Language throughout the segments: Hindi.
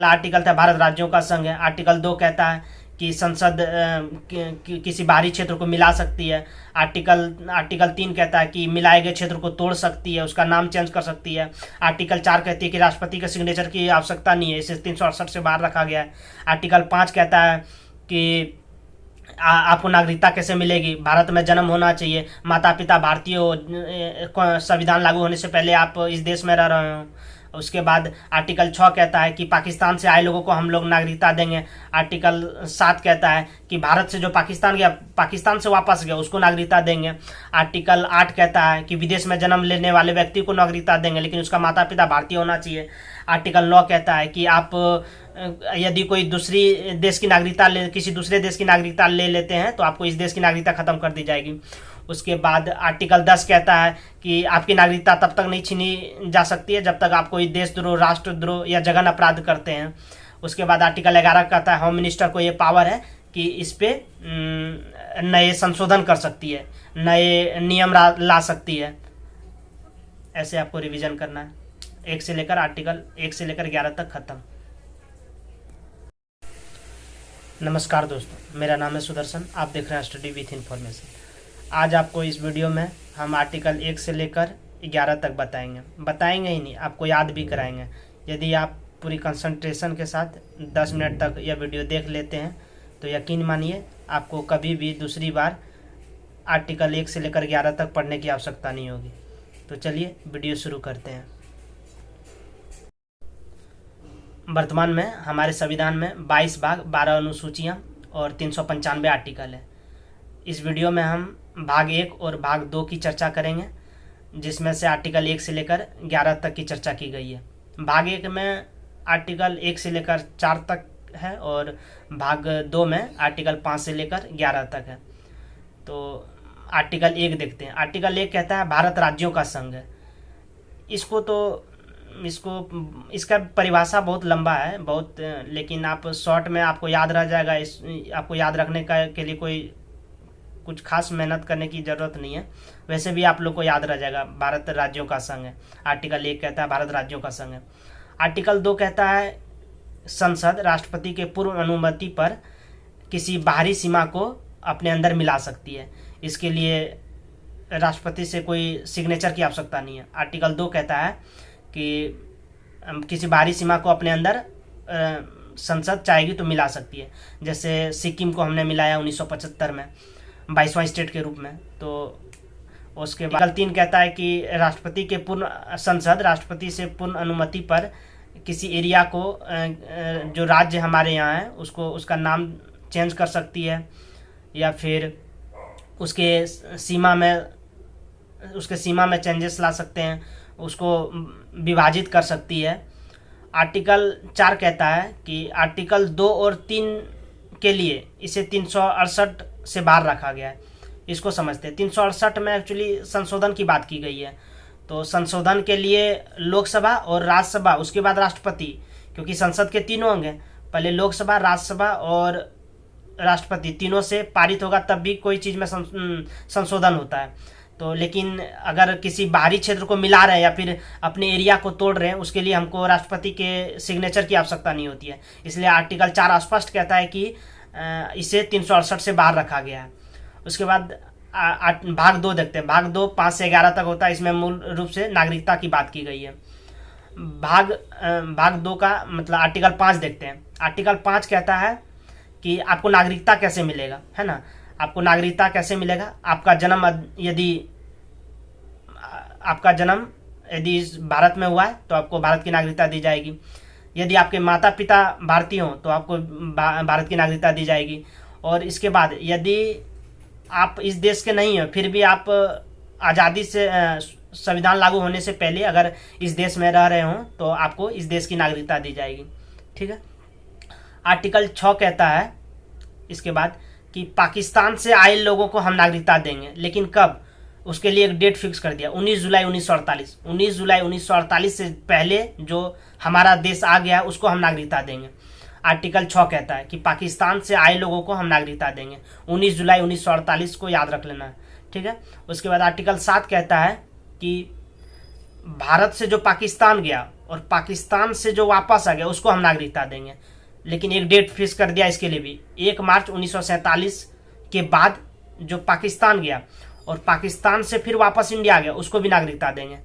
आर्टिकल था भारत राज्यों का संघ है। आर्टिकल 2 कहता है कि संसद किसी बाहरी क्षेत्र को मिला सकती है। आर्टिकल 3 कहता है कि मिलाए गए क्षेत्र को तोड़ सकती है, उसका नाम चेंज कर सकती है। आर्टिकल 4 कहती है कि राष्ट्रपति के सिग्नेचर की आवश्यकता नहीं है, इसे 368 से बाहर रखा गया है। आर्टिकल 5 कहता है कि आपको नागरिकता कैसे मिलेगी, भारत में जन्म होना चाहिए, माता पिता भारतीय हो, संविधान लागू होने से पहले आप इस देश में रह रहे हो। उसके बाद आर्टिकल 6 कहता है कि पाकिस्तान से आए लोगों को हम लोग नागरिकता देंगे। आर्टिकल 7 कहता है कि भारत से जो पाकिस्तान से वापस गया उसको नागरिकता देंगे। आर्टिकल 8 कहता है कि विदेश में जन्म लेने वाले व्यक्ति को नागरिकता देंगे, लेकिन उसका माता पिता भारतीय होना चाहिए। आर्टिकल 9 कहता है कि आप यदि कोई किसी दूसरे देश की नागरिकता ले लेते हैं तो आपको इस देश की नागरिकता खत्म कर दी जाएगी। उसके बाद आर्टिकल 10 कहता है कि आपकी नागरिकता तब तक नहीं छीनी जा सकती है जब तक आप कोई देशद्रोह, राष्ट्रद्रोह या जघन्य अपराध करते हैं। उसके बाद आर्टिकल 11 कहता है होम मिनिस्टर को ये पावर है कि इस पे नए संशोधन कर सकती है, नए नियम ला सकती है। ऐसे आपको रिवीजन करना है, आर्टिकल 1 से लेकर 11 तक खत्म। नमस्कार दोस्तों, मेरा नाम है सुदर्शन, आप देख रहे हैं स्टडी विथ इन्फॉर्मेशन। आज आपको इस वीडियो में हम आर्टिकल 1 से लेकर 11 तक बताएंगे ही नहीं, आपको याद भी कराएंगे। यदि आप पूरी कंसंट्रेशन के साथ 10 मिनट तक यह वीडियो देख लेते हैं तो यकीन मानिए आपको कभी भी दूसरी बार आर्टिकल 1 से लेकर 11 तक पढ़ने की आवश्यकता नहीं होगी। तो चलिए वीडियो शुरू करते हैं। वर्तमान में हमारे संविधान में 22 भाग, 12 अनुसूचियाँ और 395 आर्टिकल है। इस वीडियो में हम भाग 1 और भाग 2 की चर्चा करेंगे, जिसमें से आर्टिकल 1 से लेकर 11 तक की चर्चा की गई है। भाग 1 में आर्टिकल 1 से लेकर 4 तक है और भाग 2 में आर्टिकल 5 से लेकर 11 तक है। तो आर्टिकल 1 देखते हैं। आर्टिकल 1 कहता है भारत राज्यों का संघ है। इसका परिभाषा बहुत लंबा है लेकिन आप शॉर्ट में आपको याद रह जाएगा। आपको याद रखने के लिए कुछ खास मेहनत करने की ज़रूरत नहीं है, वैसे भी आप लोग को याद रह जाएगा। भारत राज्यों का संघ है। आर्टिकल 1 कहता है भारत राज्यों का संघ है। आर्टिकल 2 कहता है संसद राष्ट्रपति के पूर्व अनुमति पर किसी बाहरी सीमा को अपने अंदर मिला सकती है, इसके लिए राष्ट्रपति से कोई सिग्नेचर की आवश्यकता नहीं है। आर्टिकल 2 कहता है कि किसी बाहरी सीमा को अपने अंदर संसद चाहेगी तो मिला सकती है। जैसे सिक्किम को हमने मिलाया 1975 में 22वां स्टेट के रूप में। तो उसके बाद आर्टिकल 3 कहता है कि संसद राष्ट्रपति से पूर्ण अनुमति पर किसी एरिया को जो राज्य हमारे यहाँ है उसका नाम चेंज कर सकती है, या फिर उसके सीमा में चेंजेस ला सकते हैं, उसको विभाजित कर सकती है। आर्टिकल 4 कहता है कि आर्टिकल 2 और 3 के लिए इसे 368 से बाहर रखा गया है। इसको समझते हैं। 368 में एक्चुअली संशोधन की बात की गई है। तो संशोधन के लिए लोकसभा और राज्यसभा, उसके बाद राष्ट्रपति, क्योंकि संसद के 3 अंग हैं, पहले लोकसभा, राज्यसभा और राष्ट्रपति तीनों से पारित होगा तब भी कोई चीज़ में संशोधन होता है। तो लेकिन अगर किसी बाहरी क्षेत्र को मिला रहे हैं या फिर अपने एरिया को तोड़ रहे हैं, उसके लिए हमको राष्ट्रपति के सिग्नेचर की आवश्यकता नहीं होती है। इसलिए आर्टिकल 4 स्पष्ट कहता है कि इसे 368 से बाहर रखा गया है। उसके बाद भाग 2 देखते हैं। भाग 2 5 से 11 तक होता है। इसमें मूल रूप से नागरिकता की बात की गई है। भाग 2 का मतलब आर्टिकल 5 देखते हैं। आर्टिकल 5 कहता है कि आपको नागरिकता कैसे मिलेगा, है ना। आपको नागरिकता कैसे मिलेगा? आपका जन्म यदि इस भारत में हुआ है तो आपको भारत की नागरिकता दी जाएगी। यदि आपके माता पिता भारतीय हों तो आपको भारत की नागरिकता दी जाएगी। और इसके बाद यदि आप इस देश के नहीं हो, फिर भी आप आज़ादी से संविधान लागू होने से पहले अगर इस देश में रह रहे हों तो आपको इस देश की नागरिकता दी जाएगी। ठीक है। आर्टिकल 6 कहता है इसके बाद कि पाकिस्तान से आए लोगों को हम नागरिकता देंगे, लेकिन कब? उसके लिए एक डेट फिक्स कर दिया, 19 जुलाई 1948। 19 जुलाई 1948 से पहले जो हमारा देश आ गया उसको हम नागरिकता देंगे। आर्टिकल 6 कहता है कि पाकिस्तान से आए लोगों को हम नागरिकता देंगे। 19 जुलाई 1948 को याद रख लेना है। ठीक है। उसके बाद आर्टिकल 7 कहता है कि भारत से जो पाकिस्तान गया और पाकिस्तान से जो वापस आ गया उसको हम नागरिकता देंगे। लेकिन एक डेट फिक्स कर दिया इसके लिए भी, 1 मार्च 1947 के बाद जो पाकिस्तान गया और पाकिस्तान से फिर वापस इंडिया आ गया उसको भी नागरिकता देंगे।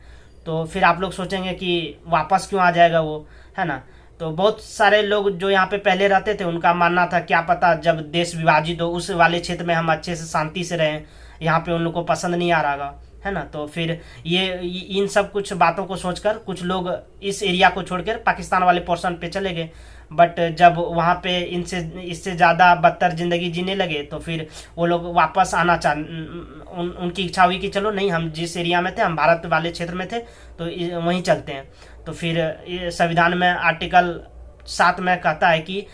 तो फिर आप लोग सोचेंगे कि वापस क्यों आ जाएगा वो, है ना। तो बहुत सारे लोग जो यहाँ पे पहले रहते थे उनका मानना था क्या पता जब देश विभाजित हो उस वाले क्षेत्र में हम अच्छे से शांति से रहें, यहाँ पे उन लोग को पसंद नहीं आ रहा, है ना। तो फिर ये इन सब कुछ बातों को सोचकर कुछ लोग इस एरिया को छोड़कर पाकिस्तान वाले पोर्शन पे चले गए। बट जब वहाँ पे इससे ज़्यादा बदतर ज़िंदगी जीने लगे तो फिर वो लोग वापस आना उनकी इच्छा हुई कि चलो नहीं, हम जिस एरिया में थे, हम भारत वाले क्षेत्र में थे तो वहीं चलते हैं। तो फिर संविधान में आर्टिकल 7 में कहता है कि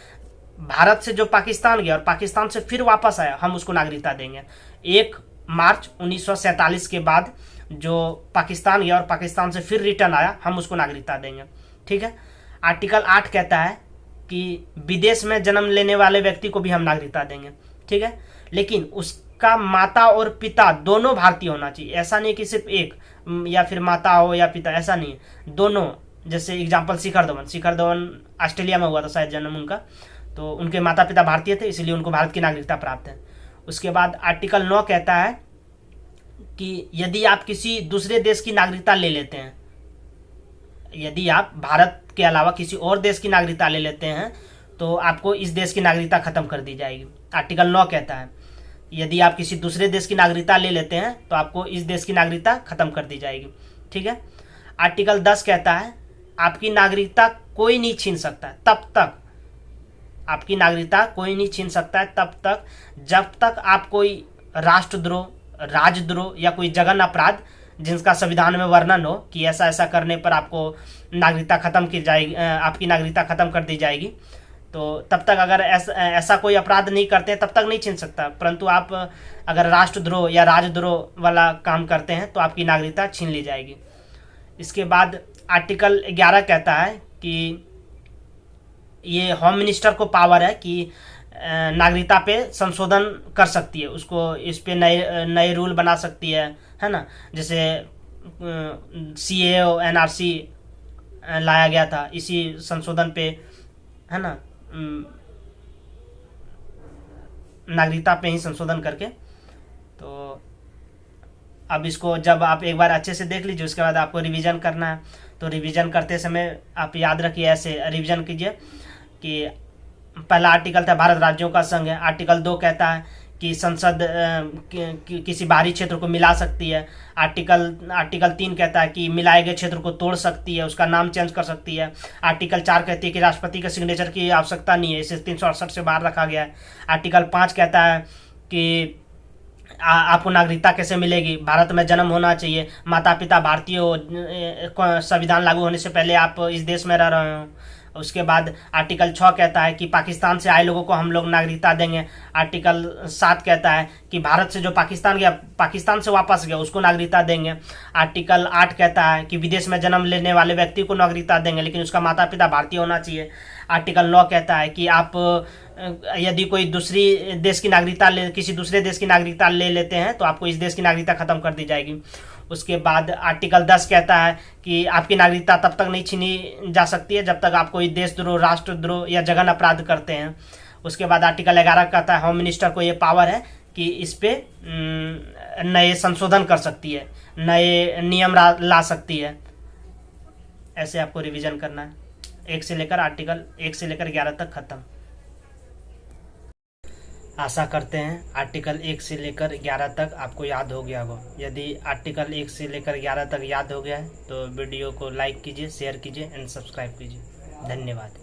भारत से जो पाकिस्तान गया और पाकिस्तान से फिर वापस आया हम उसको नागरिकता देंगे। 1 मार्च 1947 के बाद जो पाकिस्तान गया और पाकिस्तान से फिर रिटर्न आया हम उसको नागरिकता देंगे, ठीक है। आर्टिकल 8 कहता है कि विदेश में जन्म लेने वाले व्यक्ति को भी हम नागरिकता देंगे, ठीक है। लेकिन उसका माता और पिता दोनों भारतीय होना चाहिए। ऐसा नहीं कि सिर्फ एक या फिर माता हो या पिता, ऐसा नहीं, दोनों। जैसे एग्जाम्पल शिखर धवन ऑस्ट्रेलिया में हुआ था शायद जन्म उनका, तो उनके माता पिता भारतीय थे इसलिए उनको भारत की नागरिकता प्राप्त है। उसके बाद आर्टिकल 9 कहता है कि यदि आप किसी दूसरे देश की नागरिकता ले लेते हैं, यदि आप भारत के अलावा किसी और देश की नागरिकता ले लेते हैं तो आपको इस देश की नागरिकता खत्म कर दी जाएगी। आर्टिकल 9 कहता है यदि आप किसी दूसरे देश की नागरिकता ले लेते हैं तो आपको इस देश की नागरिकता खत्म कर दी जाएगी, ठीक है। आर्टिकल 10 कहता है आपकी नागरिकता कोई नहीं छीन सकता है तब तक, आपकी नागरिकता कोई नहीं छीन सकता है तब तक जब तक आप कोई राष्ट्रद्रोह, राजद्रोह या कोई जघन्य अपराध जिनका संविधान में वर्णन हो कि ऐसा ऐसा करने पर आपको नागरिकता खत्म की जाएगी, आपकी नागरिकता खत्म कर दी जाएगी, तो तब तक अगर ऐसा कोई अपराध नहीं करते हैं तब तक नहीं छीन सकता। परंतु आप अगर राष्ट्रद्रोह या राजद्रोह वाला काम करते हैं तो आपकी नागरिकता छीन ली जाएगी। इसके बाद आर्टिकल 11 कहता है कि ये होम मिनिस्टर को पावर है कि नागरिकता पे संशोधन कर सकती है, उसको इस पे नए रूल बना सकती है ना। जैसे CAA और NRC लाया गया था इसी संशोधन पे, है ना, नागरिकता पे ही संशोधन करके। तो अब इसको जब आप एक बार अच्छे से देख लीजिए उसके बाद आपको रिवीजन करना है, तो रिवीजन करते समय आप याद रखिए, ऐसे रिवीजन कीजिए कि पहला आर्टिकल था भारत राज्यों का संघ है। आर्टिकल 2 कहता है कि संसद किसी बाहरी क्षेत्र को मिला सकती है। आर्टिकल 3 कहता है कि मिलाए गए क्षेत्र को तोड़ सकती है, उसका नाम चेंज कर सकती है। आर्टिकल 4 कहती है कि राष्ट्रपति के सिग्नेचर की आवश्यकता नहीं है, इसे 368 से बाहर रखा गया है। आर्टिकल 5 कहता है कि आपको नागरिकता कैसे मिलेगी, भारत में जन्म होना चाहिए, माता पिता भारतीय हो, संविधान लागू होने से पहले आप इस देश में रह रहे हो। उसके बाद आर्टिकल 6 कहता है कि पाकिस्तान से आए लोगों को हम लोग नागरिकता देंगे। आर्टिकल 7 कहता है कि भारत से जो पाकिस्तान गया, पाकिस्तान से वापस गया, उसको नागरिकता देंगे। आर्टिकल 8 कहता है कि विदेश में जन्म लेने वाले व्यक्ति को नागरिकता देंगे लेकिन उसका माता पिता भारतीय होना चाहिए। आर्टिकल 9 कहता है कि आप यदि कोई दूसरी देश की नागरिकता किसी दूसरे देश की नागरिकता ले लेते हैं तो आपको इस देश की नागरिकता खत्म कर दी जाएगी। उसके बाद आर्टिकल 10 कहता है कि आपकी नागरिकता तब तक नहीं छीनी जा सकती है जब तक आप कोई देशद्रोह, राष्ट्रद्रोह या जघन्य अपराध करते हैं। उसके बाद आर्टिकल 11 कहता है होम मिनिस्टर को ये पावर है कि इस पे नए संशोधन कर सकती है, नए नियम ला सकती है। ऐसे आपको रिवीजन करना है, आर्टिकल 1 से लेकर 11 तक खत्म। आशा करते हैं आर्टिकल 1 से लेकर 11 तक आपको याद हो गया होगा। यदि आर्टिकल 1 से लेकर 11 तक याद हो गया है तो वीडियो को लाइक कीजिए, शेयर कीजिए एंड सब्सक्राइब कीजिए। धन्यवाद।